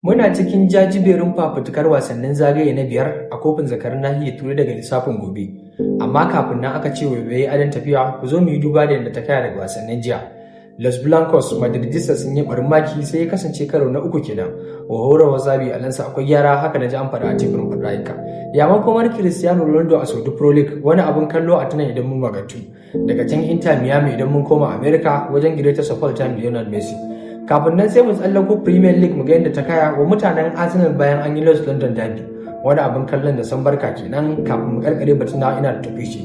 Muna cikin jajiberin fafutukar wasannin zagaye na biyar a kofin zakarun nahiyar Turai daga lissafin gobe. Amma kafin nan aka ce waiwaye adon tafiya ku zo mu yi duba da yadda ta kaya daga wasannin jiya. Los Blancos Madridistas sun yi barin maki sai ya kasance karo na uku kenan. Wahora Wasabi Alansa akwai gyara haka da ji an faɗa a teburin faɗayinka. Ya makomar Cristiano Ronaldo a Saudi Pro League wani abin kallo a tunan idan mun magatu. Daga can Inter Miami idan mun koma America wajen Greatest of All Time Lionel Messi. Kafin nan sai mu tsallako Premier League mu ga yadda ta kaya wa mutanen Arsenal bayan an yi Los London Derby. Wani abin kallon da san barka kenan kafin mu karkare batun da ina da tafi shi.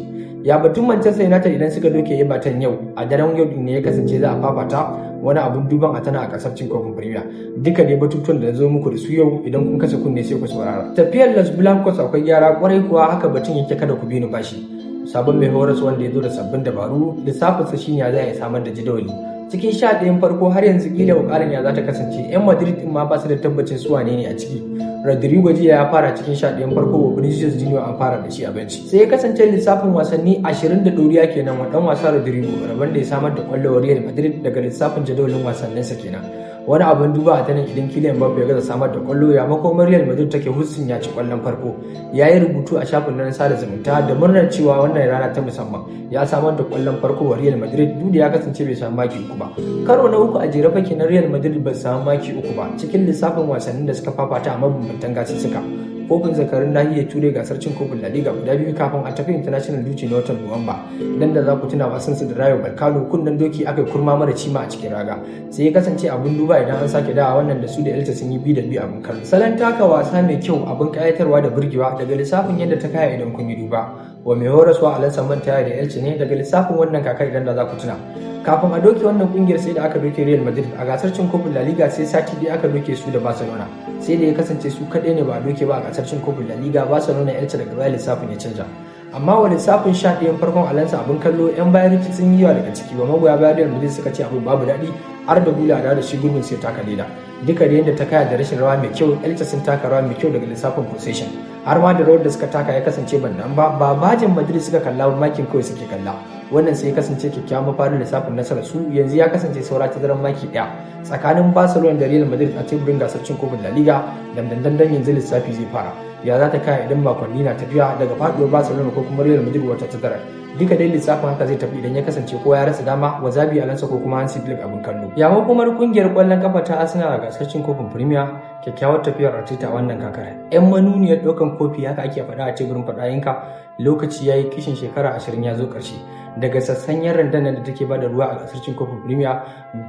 Ya batun Manchester United idan suka doke Everton yau a daren yau ne ya kasance za a fafata wani abin duban a tana a kasar cin kofin Premier. Duka dai batutuwan da zo muku da su yau idan kun kasa kunne sai ku saurara. Tafiyar Los Blancos akwai gyara kwarai kuwa haka batun yake kada ku bi ni bashi. Sabon mai horas wanda ya zo da sabbin dabaru lissafinsa shine ya za a samar da jadawali. Cikin 11 farko har yanzu kila wakarin ya za ta kasance yan Madrid din ma ba su da tabbacin su wane ne a ciki. Rodrigo jiya ya fara cikin 11 farko wa Vinicius Junior an fara da shi a benci. Sai ya kasance lissafin wasanni 20 da doriya kenan wa dan wasa Rodrigo rabon da ya samar da kwallo Real Madrid daga lissafin jadawalin wasanninsa kenan. Wani abin duba a tanan idan Kylian Mbappe ya gaza samar da kwallo ya makomar Real Madrid take hussin ya ci kwallon farko. Ya yi rubutu a shafin nan sada zumunta da murnar cewa wannan rana ta musamman ya samar da kwallon farko wa Real Madrid duk da ya kasance bai samu maki uku ba. Karo na uku a jere fake na Real Madrid ba samu maki uku ba cikin lissafin wasannin da suka fafata a mabambantan gasussuka. Kofin zakarun nahiyar Turai gasar cin kofin La Liga guda biyu kafin a tafi International Duty na watan Nuwamba. Dan da za ku tuna wasan su da Rayo Vallecano kunnen doki aka kurma mara cima a cikin raga. Sai ya kasance abin duba idan an sake dawa wannan da su da Elche sun yi bi da bi abin kallo. Salon taka wasa mai kyau abin kayatarwa da burgewa daga lissafin yadda ta kaya idan kun yi duba. Wa mai horaswa Alansa Mantaya da Elche ne daga lissafin wannan kakar idan da za ku tuna. Kafin a doke wannan kungiyar sai da aka doke Real Madrid a gasar cin kofin La Liga sai sati ɗaya aka doke su da Barcelona sai da ya kasance su kaɗai ne ba a doke ba a gasar cin kofin La Liga Barcelona Elche daga baya lissafin ya canja amma wa lissafin 11 farkon Alansa abin kallo yan bayan rikici sun yi yawa daga ciki ba magoya bayan Real Madrid suka ce abin babu daɗi har da bula da shi gurbin sai taka leda duka da yadda ta kaya da rashin rawa mai kyau Elche sun taka rawa mai kyau daga lissafin possession har ma da rawar da suka taka ya kasance bandan ba bajin Madrid suka kalla makin kawai suke kalla wannan sai ya kasance kyakkyawan mafarin lissafin nasarar su yanzu ya kasance saura ta daren maki ɗaya tsakanin Barcelona da Real Madrid a teburin gasar cin kofin La Liga dandan yanzu lissafi zai fara ya za ta kaya idan makonni na tafiya daga faduwar Barcelona ko kuma Real Madrid wata tazara duka dai lissafin haka zai tafi idan ya kasance ko ya rasa dama Wasabi Alansa ko kuma Hansi Flick abin kallo ya hukumar kungiyar kwallon kafa ta Arsenal a gasar cin kofin Premier kyakkyawar tafiyar Arteta a wannan kakar yan manuniyar ɗaukan kofi haka ake faɗa a teburin faɗayinka lokaci yayi kishin shekara 20 ya zo ƙarshe daga sassanyen randanar da take bada ruwa a gasar cin kofin Premier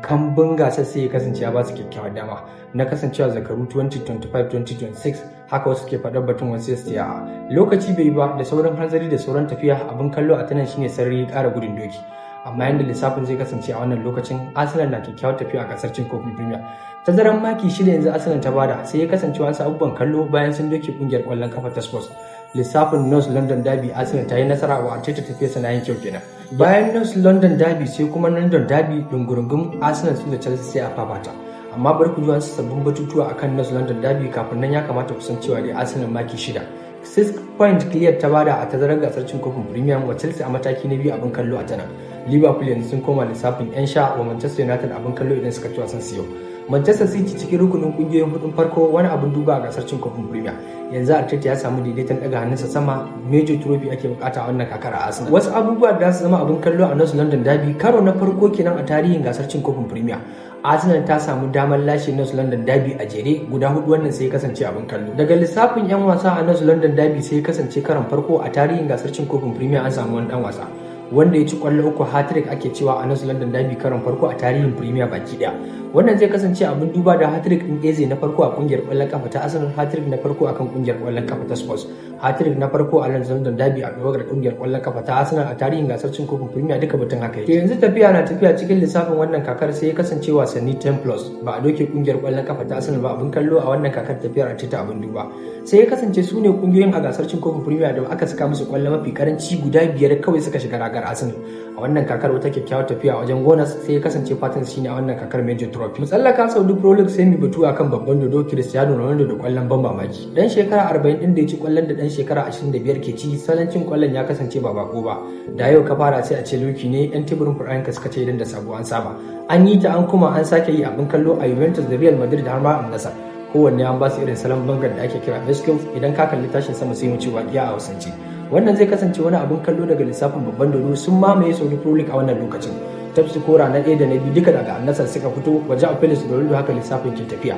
kambun gasar sai ya kasance ya ba su kyakkyawar dama na kasancewa zakaru 2025-2026 haka wasu ke faɗar batun wasu ya lokaci bai ba da sauran hanzari da sauran tafiya abin kallo a tanan shine sarari ƙara gudun doki amma yanda lissafin zai kasance a wannan lokacin Arsenal na kyakkyawar tafiya a gasar cin kofin Premier tazaran maki shida yanzu Arsenal ta bada sai ya kasance wasu abubuwan kallo bayan sun doke kungiyar kwallon kafa ta Spurs lissafin North London Derby Arsenal ta yi nasara wa Arteta tafiyarsa na yin kyau kenan bayan North London Derby sai kuma London Derby dungurungun Arsenal su da Chelsea sai a fafata amma bari ku ji wasu sabbin batutuwa akan North London Derby kafin nan ya kamata ku san cewa dai Arsenal maki shida 6 point clear ta bada a tazarar gasar cin kofin Premier wa Chelsea a mataki na biyu abin kallo a tana Liverpool yanzu sun koma lissafin yan sha wa Manchester United abin kallo idan suka ci wasan siyo Manchester City cikin rukunin kungiyoyin hudun farko wani abin duba a gasar cin kofin Premier yanzu Arteta ya samu daidaiton daga hannunsa sama major trophy ake bukata a wannan kakar a Arsenal wasu abubuwa da su zama abin kallo a North London Derby karo na farko kenan a tarihin gasar cin kofin Premier Arsenal ta samu damar lashe North London Derby a jere guda hudu wannan sai ya kasance abin kallo daga lissafin yan wasa a North London Derby sai ya kasance karon farko a tarihin gasar cin kofin Premier an samu wani dan wasa wanda ya ci kwallo uku hat-trick ake cewa a North London Derby karon farko a tarihin Premier baki daya wannan zai kasance abin duba da hat-trick din Eze na farko a kungiyar kwallon kafa ta Arsenal hat-trick na farko akan kungiyar kwallon kafa ta Spurs hat-trick na farko a London Derby a gaban kungiyar kwallon kafa ta Arsenal a tarihin gasar cin kofin Premier duka batun haka yake yanzu tafiya na tafiya cikin lissafin wannan kakar sai ya kasance wasanni 10+ ba a doke kungiyar kwallon kafa ta Arsenal ba abin kallo a wannan kakar tafiyar a ta abin duba sai ya kasance su ne kungiyoyin a gasar cin kofin Premier da aka saka musu kwallo mafi karanci guda 5 kawai suka shiga ragar Arsenal a wannan kakar wata kyakkyawar tafiya wajen Gunners sai ya kasance fatan shine a wannan kakar major trophy mu tsallaka Saudi Pro League sai mu batu akan babban dodo Cristiano Ronaldo da kwallon ban mamaki dan shekara 40 din da ya ci kwallon da dan shekara 25 ke ci salancin kwallon ya kasance ba bako ba da yau ka fara sai a ce loki ne yan teburin Frank suka ce idan da sabo an saba an yi ta an kuma an sake yi abin kallo a Juventus da Real Madrid har ma an nasa kowanne an ba su irin salon bangar da ake kira vesicles. Idan ka kalli tashin sama sai mu ce waƙiya a Hausance. Wannan zai kasance wani abin kallo daga lissafin babban dodo. Sun mamaye Saudi Pro League a wannan lokacin. Tafsi kora na ɗaya da na biyu duka daga annasar suka fito, waje a Felix da Ronaldo haka lissafin ke tafiya.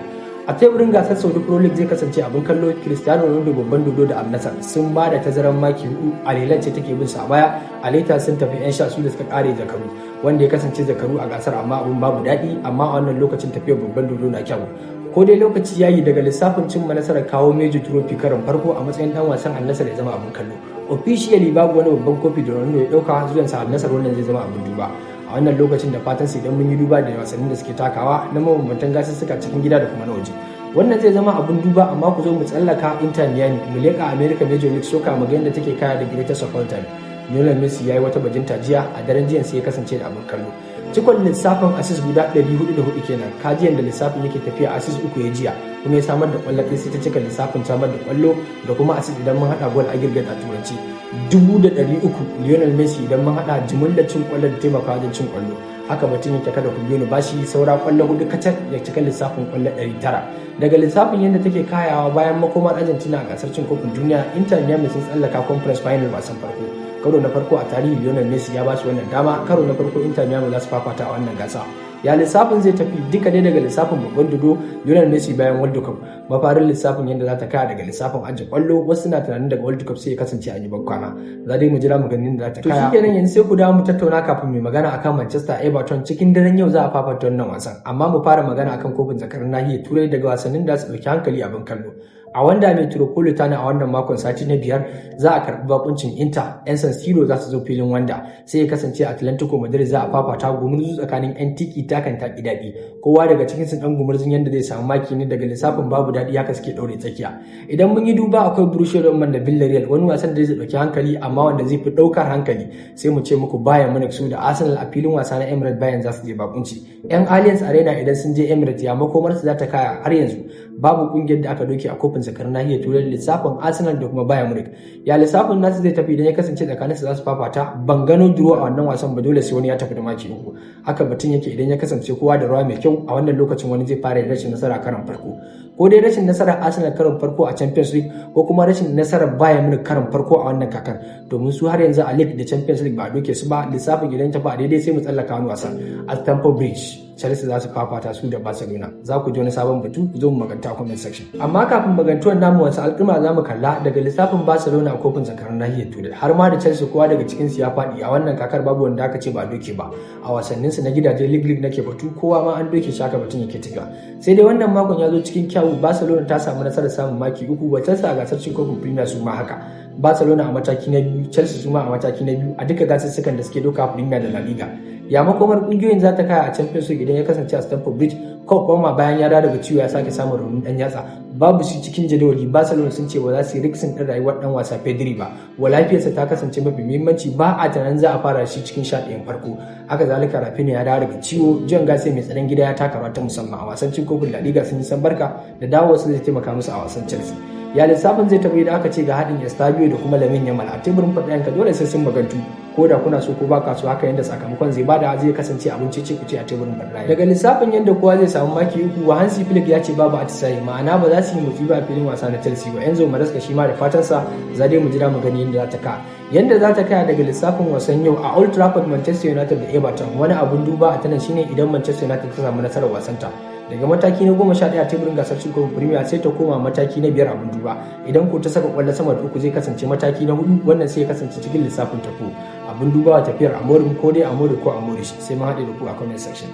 A teburin gasar Saudi Pro League zai kasance abin kallo. Cristiano Ronaldo babban dodo da annasar sun ba da tazaran maki 4. Alilan ce take bin su a baya. Aleta sun tafi 'yan sha su da suka kare zakaru, wanda ya kasance zakaru a gasar amma abin babu daɗi. Amma a wannan lokacin tafiyar babban dodo na kyau. Ko dai lokaci yayi daga lissafin cimma nasarar kawo major trophy karon farko a matsayin dan wasan annasar ya zama abin kallo. Officially babu wani babban kofi da Ronaldo ya dauka zuwansa annasar, wannan zai zama abin duba a wannan lokacin da fatan su idan mun yi duba da wasannin da suke takawa na mabambantan gasussuka cikin gida da kuma na waje. Wannan zai zama abin duba, amma ku zo mu tsallaka Inter Miami mu leka American Major League Soccer mu ga yadda take kaya da greatest of all time. Lionel Messi yayi wata bajinta jiya, a daren jiya sai ya kasance da abin kallo. Cikon lissafin assist guda 404 kenan. Kajiyan da lissafin yake tafiya assist 3 ya jiya, kuma ya samar da kwallo sai ta cika lissafin samar da kwallo da kuma assist idan mun hada goal aggregate a turanci 300. Lionel Messi idan mun hada jimillar cin kwallo da taimaka wajen cin kwallo. Haka batun yake kada ku biyo ni bashi, saura kwallo 4 kacal ya cika lissafin kwallo 900. Daga lissafin yadda take kayawa bayan makomar Argentina a gasar cin kofin duniya, Inter Miami sun tsallaka conference final wasan farko. Karo na farko a tarihi Lionel Messi ya ba su wannan dama. Karo na farko Inter Miami za su fafata a wannan gasa. Ya lissafin zai tafi duka dai daga lissafin babban dodo Lionel Messi bayan World Cup. Mafarin lissafin yadda za ta kaya daga lissafin ajiye kwallo, wasu na tunanin daga World Cup sai ya kasance a yi bankwana. Za dai mu jira mu ganin da za ta kaya. To shikenan yanzu sai ku dawo mu tattauna kafin mai magana akan Manchester Everton. Cikin daren yau za a fafata wannan wasan, amma mu fara magana akan kofin zakarin nahiyar Turai daga wasannin da su dauki hankali abin kallo. A wanda Metropolitano a wannan makon sati na 5 za a karbi bakuncin Inter. 'Yan San Siro za su zo filin wanda sai ya kasance Atlantico Madrid za a fafata gumurzu tsakanin 'yan tiki takan taki daɗi. Kowa daga cikin su dan gumurzun yanda zai samu maki ne daga lissafin babu daɗi haka suke ɗaure tsakiya. Idan mun yi duba akwai Borussia Dortmund da Villarreal, wani wasan da zai ɗauki hankali amma wanda zai fi ɗaukar hankali sai mu ce muku Bayern Munich su da Arsenal a filin wasa na Emirates. Bayern za su je bakunci 'yan Allianz Arena. Idan sun je Emirates ya makomar su za ta kaya. Har yanzu babu kungiyar da aka doke a kofin zakar nahiyar Turai lissafin Arsenal da kuma Bayern Munich. Ya lissafin nasu zai tafi idan ya kasance tsakanin su za su fafata. Ban gano draw a wannan wasan ba, dole sai wani ya tafi da maki 3. Haka batun yake idan ya kasance kowa da rawa mai kyau a wannan lokacin wani zai fara rashin nasara karon farko. Ko dai rashin nasarar Arsenal karon farko a Champions League ko kuma rashin nasarar Bayern Munich karon farko a wannan kakan, domin su har yanzu a League da Champions League ba a doke su ba. Lissafin idan ta fa daidai sai mu tsallaka wani wasa a Stamford Bridge. Chelsea za su fafata su da Barcelona. Za ku ji wani sabon batu, ku zo mu maganta a comment section. Amma kafin magantuwan namu wasu alƙalma za mu kalla daga lissafin Barcelona a kofin zakaran nahiyar Turai. Har ma da Chelsea kowa daga cikin su ya faɗi a wannan kakar, babu wanda aka ce ba doke ba. A wasannin su na gidaje League nake batu, kowa ma an doke shaka batun yake tafiya. Sai dai wannan makon ya zo cikin kyawu. Barcelona ta samu nasarar samun maki 3 wa Chelsea a gasar cin kofin Premier su ma haka. Barcelona a mataki na 2, Chelsea su ma a mataki na 2 a duka gasussukan da suke doka Premier da La Liga. Ya makomar kungiyoyin za ta kaya a Champions League idan ya kasance a Stamford Bridge. Kofa bayan ya dawo daga ciwo ya sake samun raunin dan yatsa, babu shi cikin jadawali. Barcelona sun ce ba za su yi riksin din rayuwar dan wasa Pedri ba, wa lafiyarsa ta kasance mafi muhimmanci. Ba a tunanin za a fara shi cikin 11 farko. Haka zalika Rafinha ya dawo daga ciwo. Jan Gase mai tsaron gida ya taka rawa ta musamman a wasan cin kofin La Liga. Sun yi san barka da dawo su zai taimaka musu a wasan Chelsea. Ya lissafin zai tafi da aka ce ga haɗin Estabio da kuma Lamine Yamal a teburin faɗayanka, dole sai sun magantu. Ko da kuna so ko baka so, haka yanda sakamakon zai bada zai kasance abin cece kuce a teburin faɗayanka. Daga lissafin yanda kowa zai samu maki 3, wa Hansi Flick ya ce babu atisayi, ma'ana ba za su yi motsi ba a filin wasa na Chelsea ba. Enzo Maresca shi ma da fatansa za dai mu jira mu gani yanda za ta ka. Yanda za ta kaya daga lissafin wasan yau a Old Trafford, Manchester United da Everton. Wani abun duba a tanan shine idan Manchester United ta samu nasarar wasanta daga mataki na 11 a teburin gasar cin kofin Premier sai ta koma mataki na 5 abin duba. Idan ko ta saka kwallo sama da 3 zai kasance mataki na 4, wannan sai ya kasance cikin lissafin tafo. Abin duba tafiyar Amorim ko dai Amori ko Amorish. Sai mun haɗe da ku a comment section.